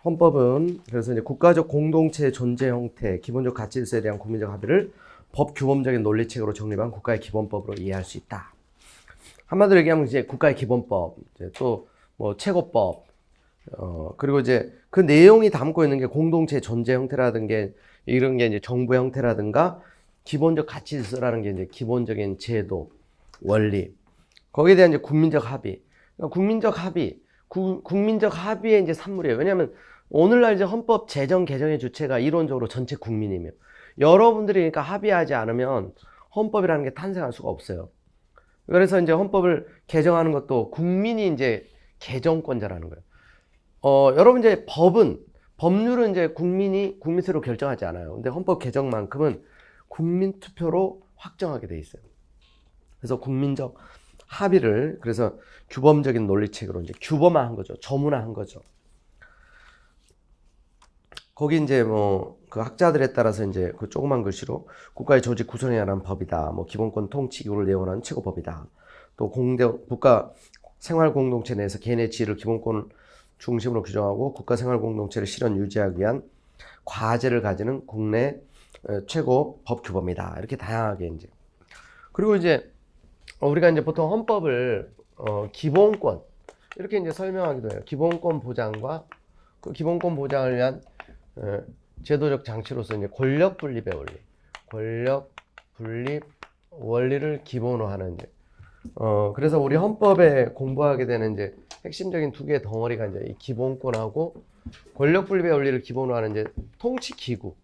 헌법은 그래서 이제 국가적 공동체의 존재 형태, 기본적 가치 질서에 대한 국민적 합의를 법 규범적인 논리책으로 정립한 국가의 기본법으로 이해할 수 있다. 한마디로 얘기하면 이제 국가의 기본법, 이제 또 뭐 최고법, 그리고 이제 그 내용이 담고 있는 게 공동체의 존재 형태라든가 이런 게 이제 정부 형태라든가 기본적 가치 질서라는 게 이제 기본적인 제도, 원리, 거기에 대한 이제 국민적 합의. 그러니까 국민적 합의의 이제 산물이에요. 왜냐하면 오늘날 이제 헌법 제정 개정의 주체가 이론적으로 전체 국민이며 여러분들이 그러니까 합의하지 않으면 헌법이라는 게 탄생할 수가 없어요. 그래서 이제 헌법을 개정하는 것도 국민이 이제 개정권자라는 거예요. 여러분 이제 법률은 이제 국민 스스로 결정하지 않아요. 근데 헌법 개정만큼은 국민 투표로 확정하게 돼 있어요. 그래서 국민적 합의를 그래서 규범적인 논리책으로 이제 규범화한 거죠. 저문화한 거죠. 거기 이제 뭐 그 학자들에 따라서 이제 그 조그만 글씨로 국가의 조직 구성에 관한 법이다. 뭐 기본권 통치 기구를 내원하는 최고법이다. 또 국가 생활 공동체 내에서 개인의 지위를 기본권을 중심으로 규정하고 국가 생활 공동체를 실현 유지하기 위한 과제를 가지는 국내 최고 법 규범이다. 이렇게 다양하게 이제. 그리고 이제 우리가 이제 보통 헌법을 기본권 이렇게 이제 설명하기도 해요. 기본권 보장과 그 기본권 보장을 위한 제도적 장치로서 이제 권력 분립의 원리를 기본으로 하는 이제 그래서 우리 헌법에 공부하게 되는 이제 핵심적인 두 개의 덩어리가 이제 이 기본권하고 권력 분립의 원리를 기본으로 하는 이제 통치 기구,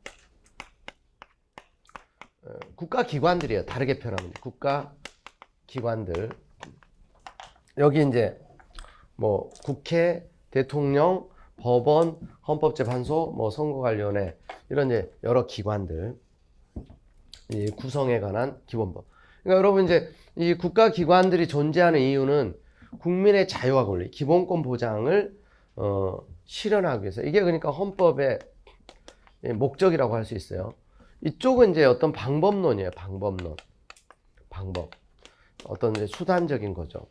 국가 기관들이에요. 다르게 표현하면 국가 기관들. 여기 이제 뭐 국회, 대통령, 법원, 헌법재판소, 뭐 선거관리위원회 이런 이제 여러 기관들 이 구성에 관한 기본법. 그러니까 여러분 이제 이 국가 기관들이 존재하는 이유는 국민의 자유와 권리, 기본권 보장을 실현하기 위해서. 이게 그러니까 헌법의 목적이라고 할 수 있어요. 이쪽은 이제 어떤 방법론이에요. 방법. 어떤 이제 수단적인 거죠.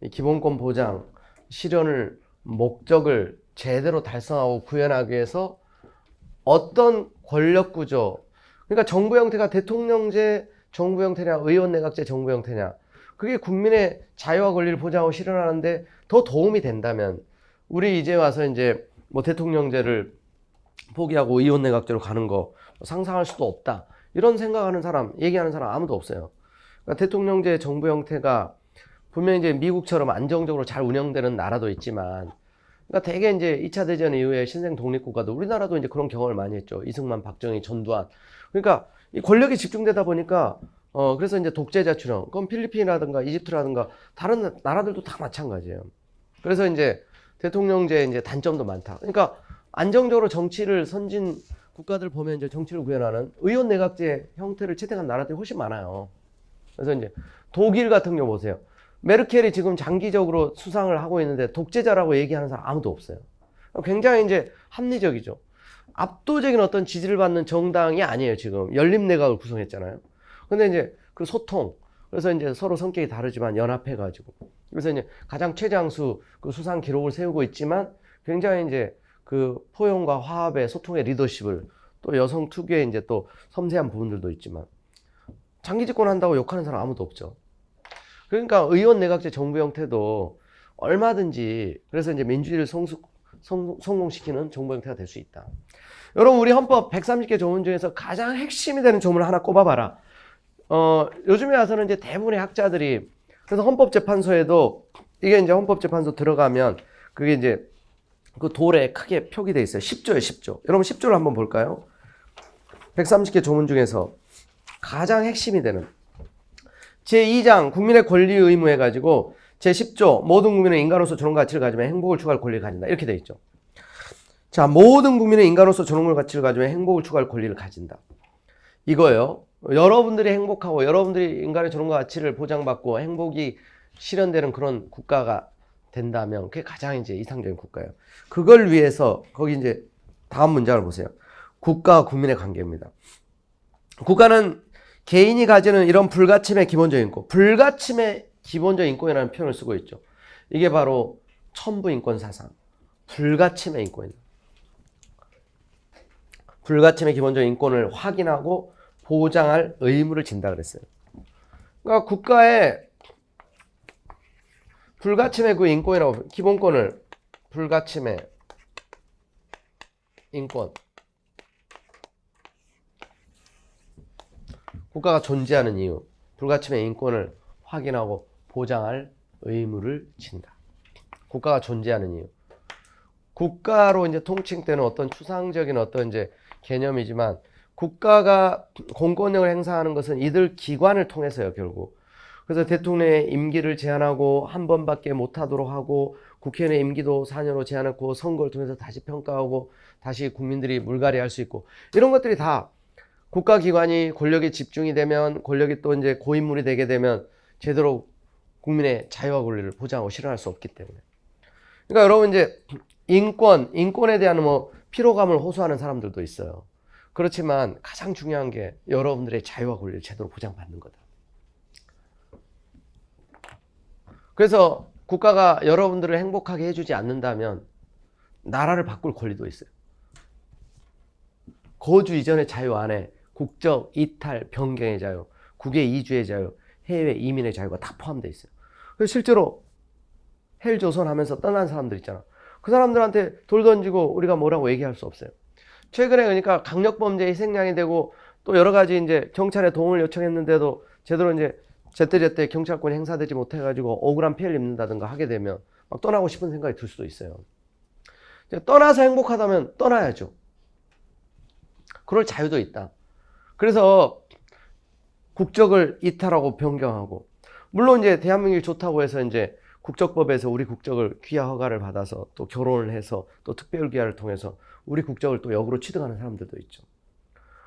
이 기본권 보장 실현을 목적을 제대로 달성하고 구현하기 위해서 어떤 권력 구조, 그러니까 정부 형태가 대통령제 정부 형태냐, 의원 내각제 정부 형태냐, 그게 국민의 자유와 권리를 보장하고 실현하는데 더 도움이 된다면 우리 이제 와서 이제 뭐 대통령제를 포기하고 의원 내각제로 가는 거 상상할 수도 없다. 이런 생각하는 사람, 얘기하는 사람 아무도 없어요. 그러니까 대통령제 정부 형태가 분명히 이제 미국처럼 안정적으로 잘 운영되는 나라도 있지만, 그러니까 대개 이제 2차 대전 이후에 신생 독립국가도 우리나라도 이제 그런 경험을 많이 했죠. 이승만, 박정희, 전두환. 그러니까 이 권력이 집중되다 보니까, 그래서 이제 독재자 출현. 그럼 필리핀이라든가 이집트라든가 다른 나라들도 다 마찬가지예요. 그래서 이제 대통령제 이제 단점도 많다. 그러니까 안정적으로 정치를 선진 국가들 보면 이제 정치를 구현하는 의원 내각제 형태를 채택한 나라들이 훨씬 많아요. 그래서 이제 독일 같은 경우 보세요. 메르켈이 지금 장기적으로 수상을 하고 있는데 독재자라고 얘기하는 사람 아무도 없어요. 굉장히 이제 합리적이죠. 압도적인 어떤 지지를 받는 정당이 아니에요. 지금 연립내각을 구성했잖아요. 근데 이제 그 소통, 그래서 이제 서로 성격이 다르지만 연합해가지고, 그래서 이제 가장 최장수 그 수상 기록을 세우고 있지만 굉장히 이제 그 포용과 화합의 소통의 리더십을, 또 여성 특유의 이제 또 섬세한 부분들도 있지만 장기 집권한다고 욕하는 사람 아무도 없죠. 그러니까 의원 내각제 정부 형태도 얼마든지 그래서 이제 민주주의를 성공시키는 정부 형태가 될 수 있다. 여러분 우리 헌법 130개 조문 중에서 가장 핵심이 되는 조문을 하나 꼽아봐라. 요즘에 와서는 이제 대부분의 학자들이, 그래서 헌법재판소에도 이게 이제 헌법재판소 들어가면 그게 이제 그 돌에 크게 표기되어 있어요. 10조예요, 10조. 여러분 10조를 한번 볼까요? 130개 조문 중에서 가장 핵심이 되는 제2장 국민의 권리 의무 해가지고 제10조 모든 국민은 인간으로서 저런 가치를 가지면 행복을 추구할 권리를 가진다. 이렇게 되어 있죠. 자, 모든 국민은 인간으로서 저런 가치를 가지면 행복을 추구할 권리를 가진다. 이거예요. 여러분들이 행복하고 여러분들이 인간의 저런 가치를 보장받고 행복이 실현되는 그런 국가가 된다면 그게 가장 이제 이상적인 국가예요. 그걸 위해서 거기 이제 다음 문장을 보세요. 국가와 국민의 관계입니다. 국가는 개인이 가지는 이런 불가침의 기본적인 인권, 불가침의 기본적 인권이라는 표현을 쓰고 있죠. 이게 바로 천부인권 사상, 불가침의 인권이다. 불가침의 기본적인 인권을 확인하고 보장할 의무를 진다 그랬어요. 그러니까 국가의 불가침의 그 인권이라고, 기본권을 불가침의 인권, 국가가 존재하는 이유, 불가침의 인권을 확인하고 보장할 의무를 진다. 국가가 존재하는 이유. 국가로 이제 통칭되는 어떤 추상적인 어떤 이제 개념이지만, 국가가 공권력을 행사하는 것은 이들 기관을 통해서요, 결국. 그래서 대통령의 임기를 제한하고 한 번밖에 못하도록 하고, 국회의원의 임기도 4년으로 제한하고, 선거를 통해서 다시 평가하고, 다시 국민들이 물갈이할 수 있고, 이런 것들이 다 국가기관이 권력에 집중이 되면, 권력이 또 이제 고인물이 되게 되면 제대로 국민의 자유와 권리를 보장하고 실현할 수 없기 때문에. 그러니까 여러분 이제 인권에 대한 뭐 피로감을 호소하는 사람들도 있어요. 그렇지만 가장 중요한 게 여러분들의 자유와 권리를 제대로 보장받는 거다. 그래서 국가가 여러분들을 행복하게 해주지 않는다면 나라를 바꿀 권리도 있어요. 거주 이전의 자유 안에 국적 이탈 변경의 자유, 국외 이주의 자유, 해외 이민의 자유가 다 포함되어 있어요. 그래서 실제로 헬조선 하면서 떠난 사람들 있잖아. 그 사람들한테 돌 던지고 우리가 뭐라고 얘기할 수 없어요. 최근에 그러니까 강력범죄 희생양이 되고 또 여러 가지 이제 경찰에 도움을 요청했는데도 제대로 이제 제때제때 경찰권이 행사되지 못해가지고 억울한 피해를 입는다든가 하게 되면 막 떠나고 싶은 생각이 들 수도 있어요. 떠나서 행복하다면 떠나야죠. 그럴 자유도 있다. 그래서 국적을 이탈하고 변경하고, 물론 이제 대한민국이 좋다고 해서 이제 국적법에서 우리 국적을 귀화 허가를 받아서 또 결혼을 해서 또 특별 귀화를 통해서 우리 국적을 또 역으로 취득하는 사람들도 있죠.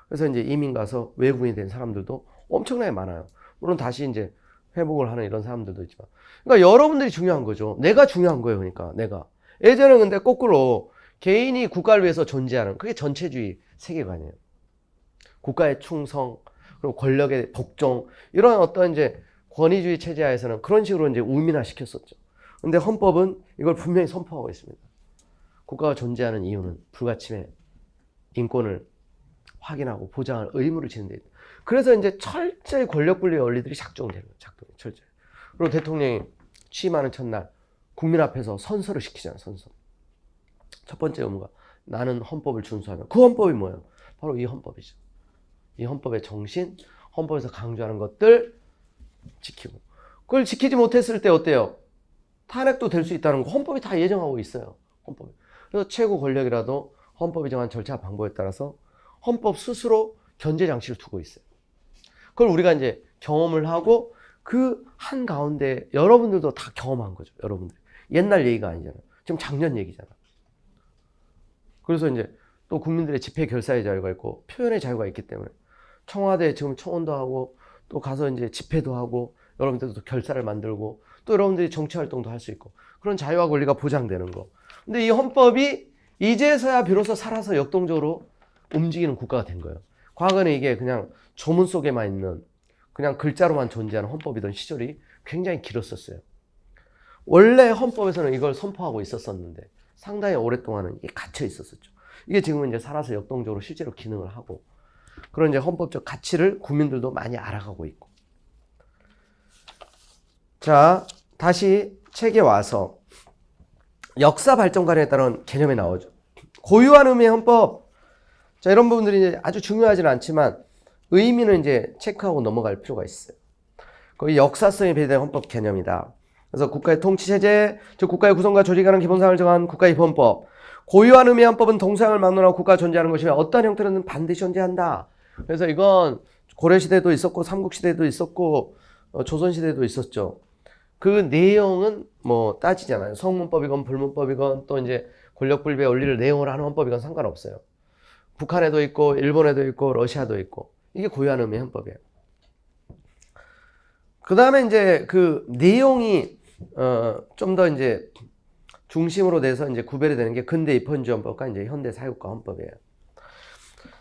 그래서 이제 이민 가서 외국인이 된 사람들도 엄청나게 많아요. 물론 다시 이제 회복을 하는 이런 사람들도 있지만, 그러니까 여러분들이 중요한 거죠. 내가 중요한 거예요. 그러니까 내가. 예전에는 근데 거꾸로 개인이 국가를 위해서 존재하는, 그게 전체주의 세계관이에요. 국가의 충성, 그리고 권력의 복종, 이런 어떤 이제 권위주의 체제하에서는 그런 식으로 이제 우민화 시켰었죠. 근데 헌법은 이걸 분명히 선포하고 있습니다. 국가가 존재하는 이유는 불가침의 인권을 확인하고 보장할 의무를 지는 데 있다. 그래서 이제 철저히 권력 분리의 원리들이 작동되는 거예요. 철저히. 그리고 대통령이 취임하는 첫날 국민 앞에서 선서를 시키잖아요. 선서. 첫 번째 의무가 나는 헌법을 준수하며, 그 헌법이 뭐예요? 바로 이 헌법이죠. 이 헌법의 정신, 헌법에서 강조하는 것들 지키고, 그걸 지키지 못했을 때 어때요? 탄핵도 될 수 있다는 거 헌법이 다 예정하고 있어요. 헌법이. 그래서 최고 권력이라도 헌법이 정한 절차 방법에 따라서 헌법 스스로 견제 장치를 두고 있어요. 그걸 우리가 이제 경험을 하고 그 한가운데 여러분들도 다 경험한 거죠. 여러분들. 옛날 얘기가 아니잖아요. 지금 작년 얘기잖아. 그래서 이제 또 국민들의 집회 결사의 자유가 있고 표현의 자유가 있기 때문에 청와대에 지금 청원도 하고 또 가서 이제 집회도 하고 여러분들도 결사를 만들고 또 여러분들이 정치 활동도 할 수 있고 그런 자유와 권리가 보장되는 거. 근데 이 헌법이 이제서야 비로소 살아서 역동적으로 움직이는 국가가 된 거예요. 과거에는 이게 그냥 조문 속에만 있는 그냥 글자로만 존재하는 헌법이던 시절이 굉장히 길었었어요. 원래 헌법에서는 이걸 선포하고 있었었는데 상당히 오랫동안은 이게 갇혀 있었었죠. 이게 지금은 이제 살아서 역동적으로 실제로 기능을 하고 그런 이제 헌법적 가치를 국민들도 많이 알아가고 있고. 자, 다시 책에 와서 역사 발전관에 따른 개념이 나오죠. 고유한 의미의 헌법. 자, 이런 부분들이 이제 아주 중요하지는 않지만 의미는 이제 체크하고 넘어갈 필요가 있어요. 거기 역사성이 배제된 헌법 개념이다. 그래서 국가의 통치체제, 즉 국가의 구성과 조직에 관한 기본사항을 정한 국가의 헌법. 고유한 의미의 헌법은 동서양을 막론하고 국가가 존재하는 것이며 어떠한 형태로는 반드시 존재한다. 그래서 이건 고려시대도 있었고 삼국시대도 있었고 조선시대도 있었죠. 그 내용은 뭐 따지잖아요. 성문법이건 불문법이건 또 이제 권력분립의 원리를 내용을 하는 헌법이건 상관없어요. 북한에도 있고 일본에도 있고 러시아도 있고 이게 고유한 의미의 헌법이에요. 그 다음에 이제 그 내용이 좀 더 이제 중심으로 돼서 이제 구별이 되는 게 근대 입헌주헌법과 이제 현대 사회국가 헌법이에요.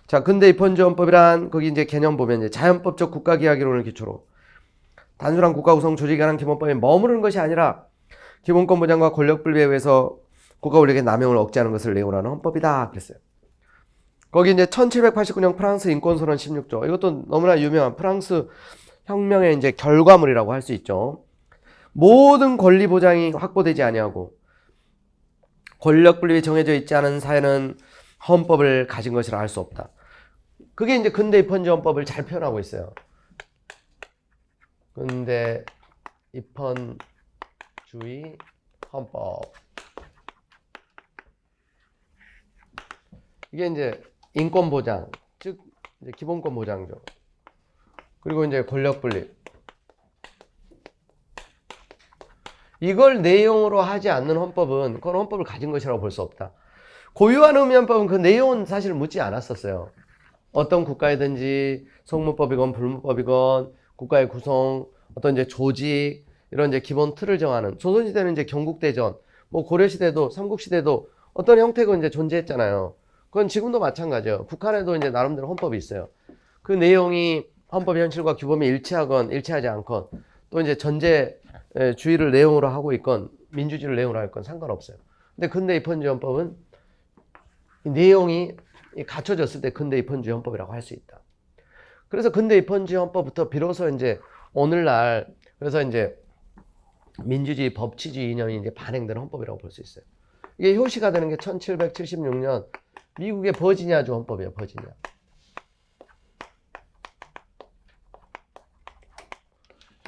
자, 근대 입헌주헌법이란 거기 이제 개념 보면 이제 자연법적 국가기하기론을 기초로 단순한 국가 구성 조직에 관한 기본법에 머무르는 것이 아니라 기본권 보장과 권력 분립에 의해서 국가 권력의 남용을 억제하는 것을 내용으로 하는 헌법이다 그랬어요. 거기 이제 1789년 프랑스 인권선언 16조. 이것도 너무나 유명한 프랑스 혁명의 이제 결과물이라고 할 수 있죠. 모든 권리 보장이 확보되지 아니하고 권력 분립이 정해져 있지 않은 사회는 헌법을 가진 것이라 할 수 없다. 그게 이제 근대 입헌주의 헌법을 잘 표현하고 있어요. 근대 입헌주의 헌법. 이게 이제 인권 보장, 즉 이제 기본권 보장죠. 그리고 이제 권력 분립. 이걸 내용으로 하지 않는 헌법은 그건 헌법을 가진 것이라고 볼 수 없다. 고유한 의미 헌법은 그 내용은 사실 묻지 않았었어요. 어떤 국가이든지 성문법이건 불문법이건 국가의 구성, 어떤 이제 조직, 이런 이제 기본 틀을 정하는, 조선시대는 이제 경국대전, 뭐 고려시대도 삼국시대도 어떤 형태가 이제 존재했잖아요. 그건 지금도 마찬가지예요. 북한에도 이제 나름대로 헌법이 있어요. 그 내용이 헌법 현실과 규범이 일치하건 일치하지 않건, 또 이제 전제주의를 내용으로 하고 있건 민주주의를 내용으로 할 건 상관없어요. 근데 근대 입헌주의 헌법은 이 내용이 갖춰졌을 때 근대 입헌주의 헌법이라고 할 수 있다. 그래서 근대 입헌주의 헌법부터 비로소 이제 오늘날 그래서 이제 민주주의 법치주의 이념이 이제 반영되는 헌법이라고 볼 수 있어요. 이게 효시가 되는 게 1776년 미국의 버지니아주 헌법이에요. 버지니아.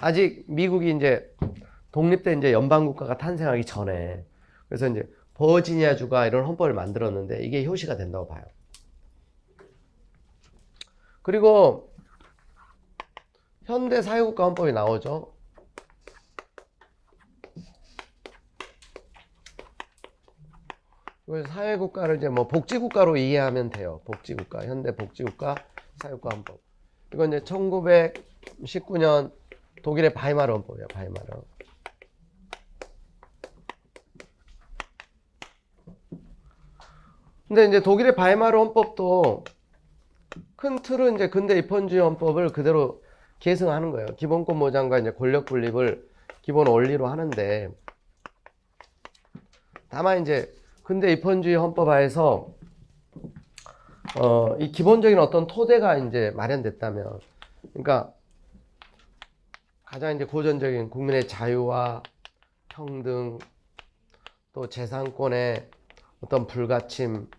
아직 미국이 이제 독립된 이제 연방국가가 탄생하기 전에, 그래서 이제 버지니아주가 이런 헌법을 만들었는데 이게 효시가 된다고 봐요. 그리고 현대 사회국가 헌법이 나오죠. 사회국가를 이제 뭐 복지국가로 이해하면 돼요. 복지국가, 현대 복지국가, 사회국가 헌법. 이건 이제 1919년 독일의 바이마르 헌법이에요. 바이마르. 근데 이제 독일의 바이마르 헌법도 큰 틀은 이제 근대 입헌주의 헌법을 그대로 계승하는 거예요. 기본권 보장과 이제 권력 분립을 기본 원리로 하는데, 다만 이제 근대 입헌주의 헌법 하에서 이 기본적인 어떤 토대가 이제 마련됐다면, 그러니까 가장 이제 고전적인 국민의 자유와 평등, 또 재산권의 어떤 불가침,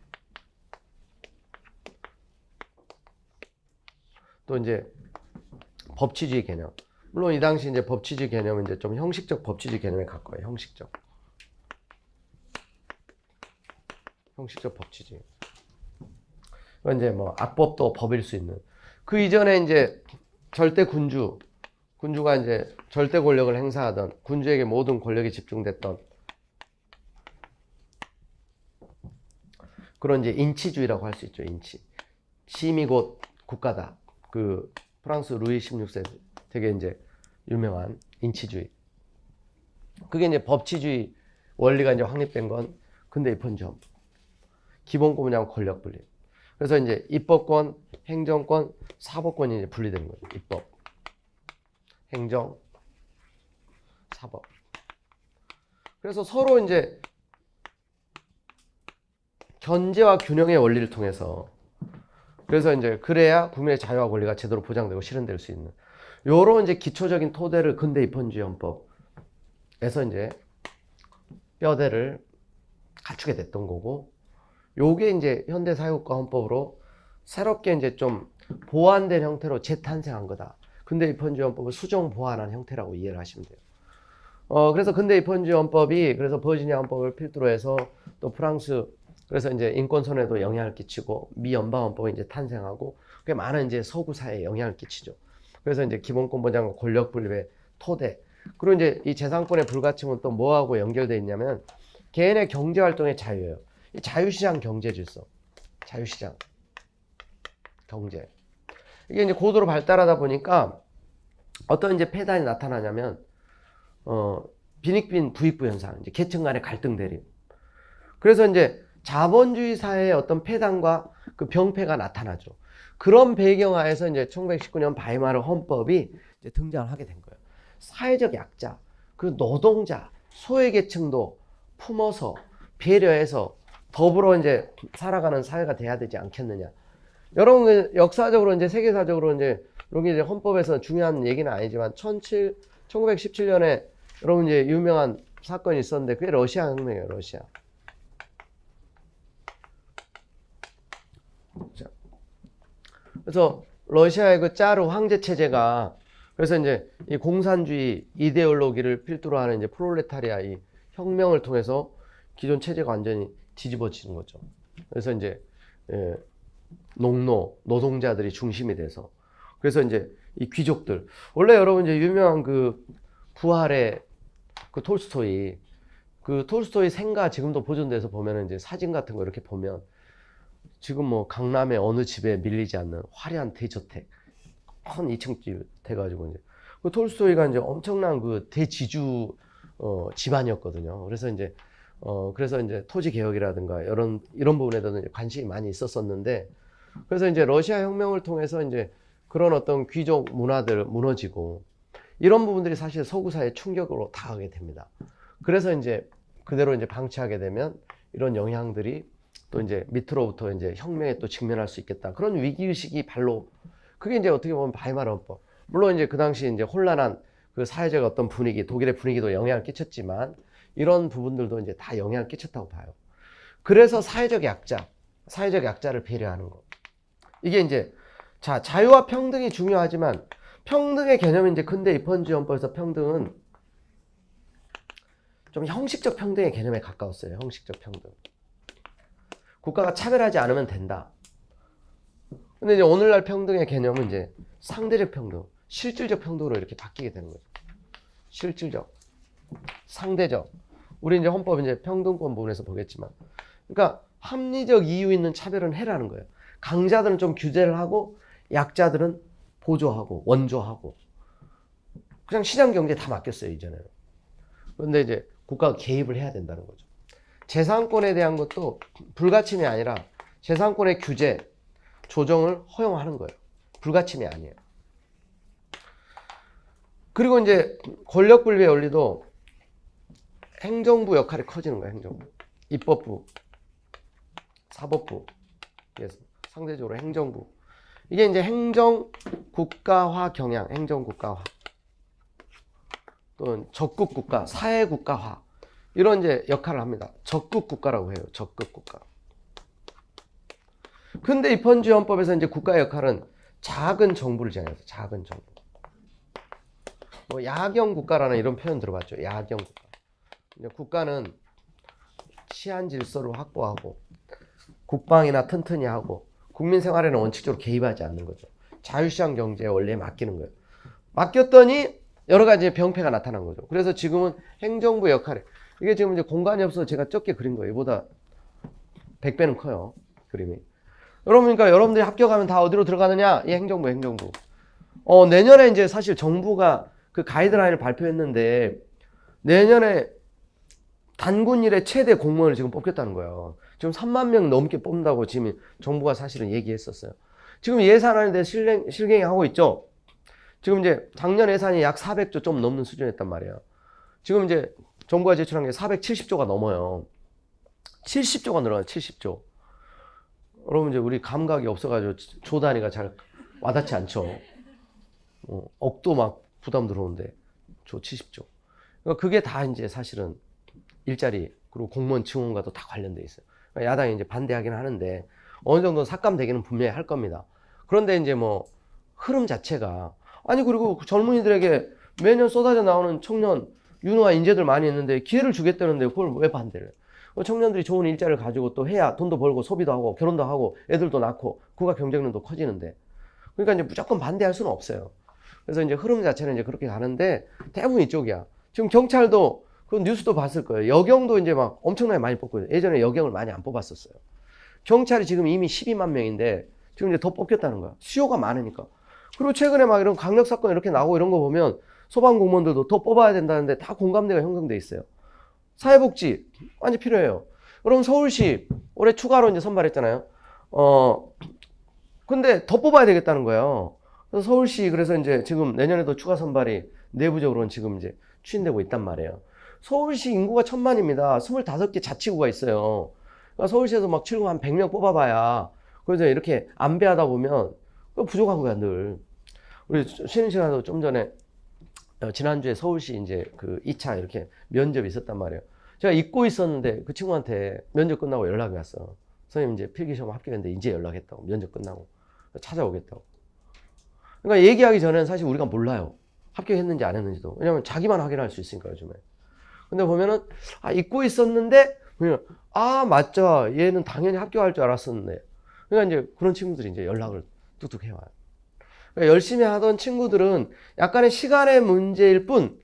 또 이제 법치주의 개념. 물론 이 당시 이제 법치주의 개념은 이제 좀 형식적 법치주의 개념에 가까워요. 형식적 법치주의. 그건 이제 뭐 악법도 법일 수 있는. 그 이전에 이제 절대 군주가 이제 절대 권력을 행사하던, 군주에게 모든 권력이 집중됐던 그런 이제 인치주의라고 할 수 있죠. 인치. 심이 곧 국가다. 그 프랑스 루이 16세 되게 이제 유명한 인치주의. 그게 이제 법치주의 원리가 이제 확립된 건 근대 입헌주의 헌법. 기본권 보장 권력 분립. 그래서 이제 입법권, 행정권, 사법권이 이제 분리되는 거예요. 입법, 행정, 사법. 그래서 서로 이제 견제와 균형의 원리를 통해서, 그래서 이제 그래야 국민의 자유와 권리가 제대로 보장되고 실현될 수 있는 요런 이제 기초적인 토대를 근대 입헌주의 헌법에서 이제 뼈대를 갖추게 됐던 거고, 요게 이제 현대 사회국가 헌법으로 새롭게 이제 좀 보완된 형태로 재탄생한 거다. 근대 입헌주의 헌법을 수정 보완한 형태라고 이해를 하시면 돼요. 그래서 근대 입헌주의 헌법이 그래서 버지니아 헌법을 필두로 해서 또 프랑스, 그래서 이제 인권선언에도 영향을 끼치고 미 연방헌법이 이제 탄생하고, 꽤 많은 이제 서구 사회에 영향을 끼치죠. 그래서 이제 기본권 보장과 권력 분립의 토대. 그리고 이제 이 재산권의 불가침은 또 뭐하고 연결되어 있냐면 개인의 경제 활동의 자유예요. 이 자유시장 경제 질서, 자유시장 경제. 이게 이제 고도로 발달하다 보니까 어떤 이제 폐단이 나타나냐면 빈익빈 부익부 현상, 이제 계층 간의 갈등 대립. 그래서 이제 자본주의 사회의 어떤 폐단과 그 병폐가 나타나죠. 그런 배경하에서 이제 1919년 바이마르 헌법이 이제 등장을 하게 된 거예요. 사회적 약자, 그 노동자, 소외계층도 품어서 배려해서 더불어 이제 살아가는 사회가 돼야 되지 않겠느냐. 여러분 역사적으로 이제 세계사적으로 이제 여기 이제 헌법에서 중요한 얘기는 아니지만 1917년에 여러분 이제 유명한 사건이 있었는데 그게 러시아 혁명이에요. 러시아. 자, 그래서 러시아의 그 짜르 황제 체제가 그래서 이제 이 공산주의 이데올로기를 필두로 하는 이제 프롤레타리아 이 혁명을 통해서 기존 체제가 완전히 뒤집어지는 거죠. 그래서 이제 노동자들이 중심이 돼서 그래서 이제 이 귀족들 원래 여러분 이제 유명한 그 부활의 그 톨스토이 생가 지금도 보존돼서 보면은 이제 사진 같은 거 이렇게 보면 지금 뭐 강남의 어느 집에 밀리지 않는 화려한 대저택 큰 2층집 돼가지고 이제 그 톨스토이가 이제 엄청난 그 대지주 집안이었거든요. 그래서 이제 토지 개혁이라든가 이런 부분에도 관심이 많이 있었었는데 그래서 이제 러시아 혁명을 통해서 이제 그런 어떤 귀족 문화들 무너지고 이런 부분들이 사실 서구 사회에 충격으로 다가게 됩니다. 그래서 이제 그대로 이제 방치하게 되면 이런 영향들이 또 이제 밑으로부터 이제 혁명에 또 직면할 수 있겠다. 그런 위기의식이 발로 그게 이제 어떻게 보면 바이마르 헌법. 물론 이제 그 당시 이제 혼란한 그 사회적 어떤 분위기, 독일의 분위기도 영향을 끼쳤지만 이런 부분들도 이제 다 영향을 끼쳤다고 봐요. 그래서 사회적 약자를 배려하는 거. 이게 이제 자유와 평등이 중요하지만 평등의 개념은 이제 근대 입헌주의헌법에서 평등은 좀 형식적 평등의 개념에 가까웠어요. 형식적 평등. 국가가 차별하지 않으면 된다. 근데 이제 오늘날 평등의 개념은 이제 상대적 평등, 실질적 평등으로 이렇게 바뀌게 되는 거죠. 실질적, 상대적. 우리 이제 헌법 이제 평등권 부분에서 보겠지만, 그러니까 합리적 이유 있는 차별은 해라는 거예요. 강자들은 좀 규제를 하고, 약자들은 보조하고, 원조하고. 그냥 시장 경제에 다 맡겼어요, 이전에는. 그런데 이제 국가가 개입을 해야 된다는 거죠. 재산권에 대한 것도 불가침이 아니라 재산권의 규제, 조정을 허용하는 거예요. 불가침이 아니에요. 그리고 이제 권력분립의 원리도 행정부 역할이 커지는 거예요. 행정부. 입법부, 사법부. 상대적으로 행정부. 이게 이제 행정국가화 경향, 행정국가화. 또는 적국국가, 사회국가화. 이런 이제 역할을 합니다. 적국국가라고 해요. 적국국가. 근데 입헌주의 헌법에서 이제 국가의 역할은 작은 정부를 지향해서 작은 정부. 뭐 야경국가라는 이런 표현 들어봤죠. 야경국가. 국가는 치안 질서를 확보하고 국방이나 튼튼히 하고 국민 생활에는 원칙적으로 개입하지 않는 거죠. 자유시장 경제에 원래 맡기는 거예요. 맡겼더니 여러 가지 병폐가 나타난 거죠. 그래서 지금은 행정부의 역할이 이게 지금 이제 공간이 없어서 제가 적게 그린 거예요. 이보다 100배는 커요. 그림이. 그러니까 여러분들이 합격하면 다 어디로 들어가느냐? 이 행정부. 내년에 이제 사실 정부가 그 가이드라인을 발표했는데 내년에 단군 일의 최대 공무원을 지금 뽑겠다는 거예요. 지금 3만 명 넘게 뽑는다고 지금 정부가 사실은 얘기했었어요. 지금 예산안에 대해 실행하고 있죠. 지금 이제 작년 예산이 약 400조 좀 넘는 수준이었단 말이에요. 지금 이제 정부가 제출한 게 470조가 넘어요. 70조가 늘어나요. 70조. 여러분 이제 우리 감각이 없어가지고 조 단위가 잘 와닿지 않죠. 억도 막 부담 들어오는데 조 70조. 그러니까 그게 다 이제 사실은 일자리 그리고 공무원 증원과도 다 관련돼 있어요. 그러니까 야당이 이제 반대하긴 하는데 어느 정도 삭감되기는 분명히 할 겁니다. 그런데 이제 뭐 흐름 자체가 아니 그리고 젊은이들에게 매년 쏟아져 나오는 청년 유능한 인재들 많이 있는데 기회를 주겠다는데 그걸 왜 반대를 해요? 청년들이 좋은 일자리를 가지고 또 해야 돈도 벌고 소비도 하고 결혼도 하고 애들도 낳고 국가 경쟁력도 커지는데 그러니까 이제 무조건 반대할 수는 없어요. 그래서 이제 흐름 자체는 이제 그렇게 가는데 대부분 이쪽이야. 지금 경찰도 그 뉴스도 봤을 거예요. 여경도 이제 막 엄청나게 많이 뽑고 예전에 여경을 많이 안 뽑았었어요. 경찰이 지금 이미 12만 명인데 지금 이제 더 뽑겠다는 거야. 수요가 많으니까. 그리고 최근에 막 이런 강력 사건 이렇게 나오고 이런 거 보면 소방공무원들도 더 뽑아야 된다는데 다 공감대가 형성돼 있어요. 사회복지 완전 필요해요. 그럼 서울시 올해 추가로 이제 선발했잖아요. 근데 더 뽑아야 되겠다는 거예요. 그래서 서울시 그래서 이제 지금 내년에도 추가 선발이 내부적으로는 지금 이제 추진되고 있단 말이에요. 서울시 인구가 1000만입니다. 25개 자치구가 있어요. 그러니까 서울시에서 막 출근 한 100명 뽑아봐야 그래서 이렇게 안배하다 보면 부족한 거야 늘. 우리 쉬는 시간에도 좀 전에 지난주에 서울시 이제 그 2차 이렇게 면접이 있었단 말이에요. 제가 잊고 있었는데 그 친구한테 면접 끝나고 연락이 왔어. 선생님 이제 필기시험 합격했는데 이제 연락했다고. 면접 끝나고 찾아오겠다고. 그러니까 얘기하기 전에는 사실 우리가 몰라요. 합격했는지 안 했는지도. 왜냐면 자기만 확인할 수 있으니까 요즘에. 근데 보면은 잊고 있었는데 맞죠. 얘는 당연히 합격할 줄 알았었는데. 그러니까 이제 그런 친구들이 이제 연락을 뚝뚝 해와요. 그러니까 열심히 하던 친구들은 약간의 시간의 문제일 뿐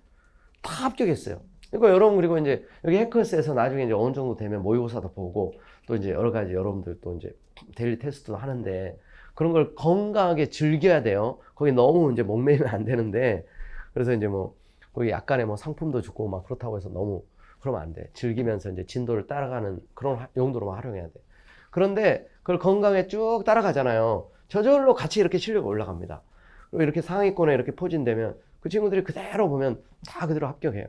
다 합격했어요. 그러니까 여러분 그리고 이제 여기 해커스에서 나중에 이제 어느 정도 되면 모의고사도 보고 또 이제 여러 가지 여러분들 또 이제 데일리 테스트도 하는데 그런 걸 건강하게 즐겨야 돼요. 거기 너무 이제 목매이면 안 되는데 그래서 이제 뭐 거기 약간의 뭐 상품도 주고 막 그렇다고 해서 너무 그러면 안 돼. 즐기면서 이제 진도를 따라가는 그런 용도로만 활용해야 돼. 그런데 그걸 건강에 쭉 따라가잖아요. 저절로 같이 이렇게 실력이 올라갑니다. 그리고 이렇게 상위권에 이렇게 포진되면 그 친구들이 그대로 보면 다 그대로 합격해요.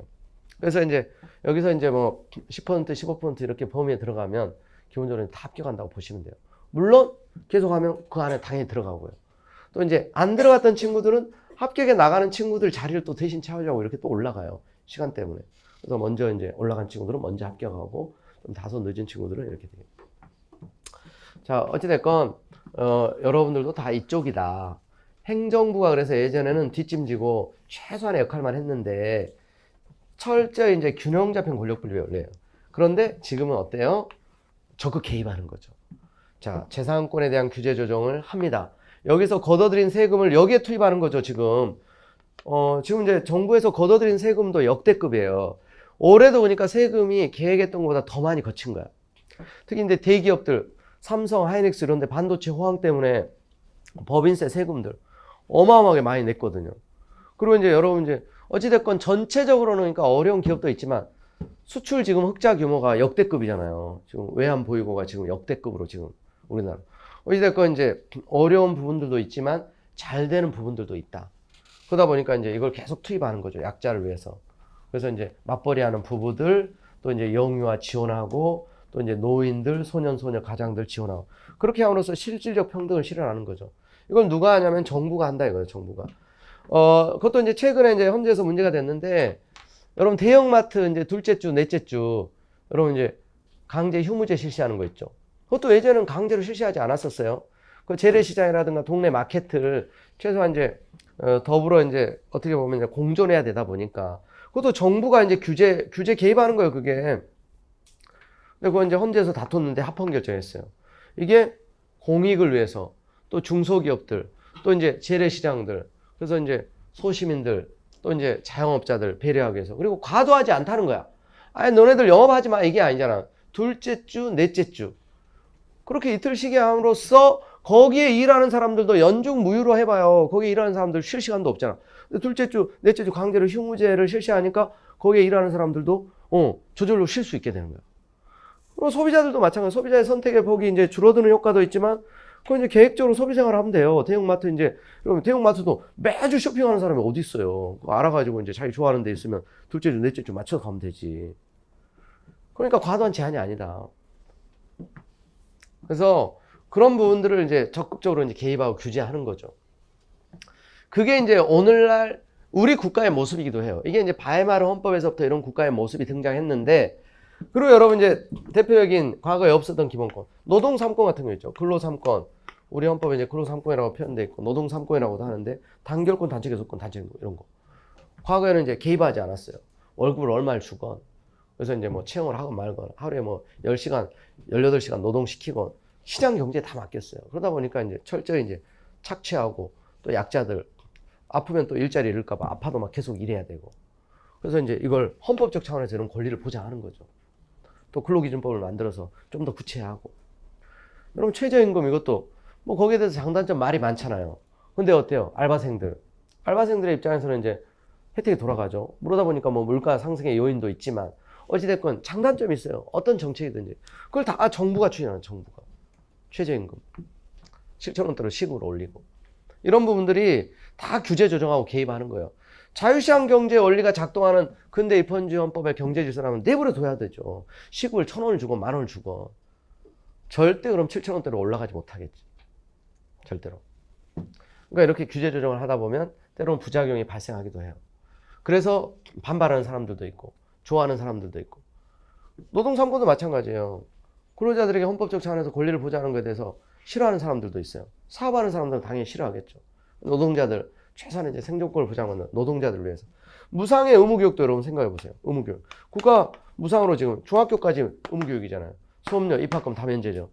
그래서 이제 여기서 이제 뭐 10%, 15% 이렇게 범위에 들어가면 기본적으로 다 합격한다고 보시면 돼요. 물론 계속하면 그 안에 당연히 들어가고요. 또 이제 안 들어갔던 친구들은 합격에 나가는 친구들 자리를 또 대신 채우려고 이렇게 또 올라가요. 시간 때문에. 그래서 먼저 이제 올라간 친구들은 먼저 합격하고 좀 다소 늦은 친구들은 이렇게 돼요. 자, 어찌됐건 여러분들도 다 이쪽이다. 행정부가 그래서 예전에는 뒷짐지고 최소한의 역할만 했는데 철저히 이제 균형 잡힌 권력 분립이 원래요. 그런데 지금은 어때요? 적극 개입하는 거죠. 자, 재산권에 대한 규제 조정을 합니다. 여기서 걷어들인 세금을 여기에 투입하는 거죠, 지금. 지금 이제 정부에서 걷어들인 세금도 역대급이에요. 올해도 보니까 세금이 계획했던 것보다 더 많이 거친 거야. 특히 이제 대기업들, 삼성, 하이닉스 이런 데 반도체 호황 때문에 법인세 세금들 어마어마하게 많이 냈거든요. 그리고 이제 여러분 이제 어찌됐건 전체적으로는 그러니까 어려운 기업도 있지만 수출 지금 흑자 규모가 역대급이잖아요. 지금 외환 보유고가 지금 역대급으로 지금 우리나라. 어찌됐건 이제 어려운 부분들도 있지만 잘 되는 부분들도 있다. 그러다 보니까 이제 이걸 계속 투입하는 거죠. 약자를 위해서. 그래서 이제 맞벌이하는 부부들 또 이제 영유아 지원하고 또 이제 노인들, 소년, 소녀, 가장들 지원하고 그렇게 함으로써 실질적 평등을 실현하는 거죠. 이걸 누가 하냐면 정부가 한다 이거예요. 정부가. 그것도 이제 최근에 이제 헌재에서 문제가 됐는데 여러분 대형마트 이제 둘째 주, 넷째 주 여러분 이제 강제 휴무제 실시하는 거 있죠. 그것도 예전에는 강제로 실시하지 않았었어요. 그 재래시장이라든가 동네 마켓을 최소한 이제 더불어 이제 어떻게 보면 이제 공존해야 되다 보니까 그것도 정부가 이제 규제 개입하는 거예요. 그게. 근데 그거 이제 헌재에서 다퉜는데 합헌 결정했어요. 이게 공익을 위해서 또 중소기업들 또 이제 재래시장들 그래서 이제 소시민들 또 이제 자영업자들 배려하기 위해서 그리고 과도하지 않다는 거야. 아니 너네들 영업하지 마 이게 아니잖아. 둘째 주, 넷째 주 그렇게 이틀 쉬게 함으로써 거기에 일하는 사람들도 연중 무휴로 해봐요. 거기에 일하는 사람들 쉴 시간도 없잖아. 둘째 주, 넷째 주 강제로 휴무제를 실시하니까 거기에 일하는 사람들도 저절로 쉴 수 있게 되는 거야. 그리고 소비자들도 마찬가지. 소비자의 선택의 폭이 이제 줄어드는 효과도 있지만 그건 이제 계획적으로 소비 생활을 하면 돼요. 대형마트 이제 그러면 대형마트도 매주 쇼핑하는 사람이 어디 있어요? 그거 알아가지고 이제 자기 좋아하는 데 있으면 둘째 주, 넷째 주 맞춰서 가면 되지. 그러니까 과도한 제한이 아니다. 그래서 그런 부분들을 이제 적극적으로 이제 개입하고 규제하는 거죠. 그게 이제 오늘날 우리 국가의 모습이기도 해요. 이게 이제 바이마르 헌법에서부터 이런 국가의 모습이 등장했는데, 그리고 여러분 이제 대표적인 과거에 없었던 기본권, 노동 3권 같은 거 있죠. 근로 3권. 우리 헌법에 이제 근로 3권이라고 표현되어 있고, 노동 3권이라고도 하는데, 단결권, 단체 계속권, 단체 계속권, 이런 거. 과거에는 이제 개입하지 않았어요. 월급을 얼마를 주건, 그래서 이제 뭐 채용을 하건 말건, 하루에 뭐 10시간, 18시간 노동시키건, 시장 경제에 다 맡겼어요. 그러다 보니까 이제 철저히 이제 착취하고, 또 약자들, 아프면 또 일자리 잃을까봐 아파도 막 계속 일해야 되고. 그래서 이제 이걸 헌법적 차원에서 이런 권리를 보장하는 거죠. 또 근로기준법을 만들어서 좀 더 구체화하고. 여러분 최저임금 이것도 뭐 거기에 대해서 장단점 말이 많잖아요. 근데 어때요? 알바생들의 입장에서는 이제 혜택이 돌아가죠. 그러다 보니까 뭐 물가 상승의 요인도 있지만 어찌됐건 장단점이 있어요. 어떤 정책이든지. 그걸 다 정부가 추진하는 정부가. 최저임금 7,000원대로 시급으로 올리고. 이런 부분들이 다 규제 조정하고 개입하는 거예요. 자유시장 경제 원리가 작동하는 근대 입헌주의 헌법의 경제 질서라면 내버려 둬야 되죠. 시국을 1,000원을 주고 10,000원을 주고 절대 그럼 7,000원대로 올라가지 못하겠지. 절대로. 그러니까 이렇게 규제 조정을 하다 보면 때로는 부작용이 발생하기도 해요. 그래서 반발하는 사람들도 있고 좋아하는 사람들도 있고 노동 3권도 마찬가지예요. 근로자들에게 헌법적 차원에서 권리를 보장하는 것에 대해서 싫어하는 사람들도 있어요. 사업하는 사람들은 당연히 싫어하겠죠. 노동자들 최소한의 이제 생존권을 보장하는 노동자들을 위해서 무상의 의무교육도 여러분 생각해 보세요. 의무교육. 국가 무상으로 지금 중학교까지 의무교육이잖아요. 수업료, 입학금 다 면제죠.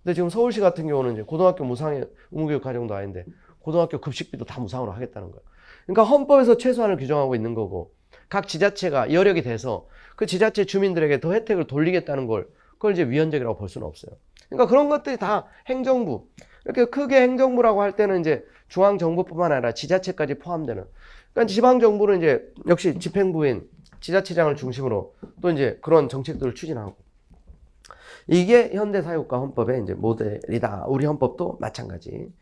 근데 지금 서울시 같은 경우는 이제 고등학교 무상의 의무교육 과정도 아닌데 고등학교 급식비도 다 무상으로 하겠다는 거예요. 그러니까 헌법에서 최소한을 규정하고 있는 거고 각 지자체가 여력이 돼서 그 지자체 주민들에게 더 혜택을 돌리겠다는 걸 그걸 이제 위헌적이라고 볼 수는 없어요. 그러니까 그런 것들이 다 행정부 이렇게 크게 행정부라고 할 때는 이제 중앙정부뿐만 아니라 지자체까지 포함되는 그러니까 지방정부는 이제 역시 집행부인 지자체장을 중심으로 또 이제 그런 정책들을 추진하고 이게 현대사회국가 헌법의 이제 모델이다. 우리 헌법도 마찬가지.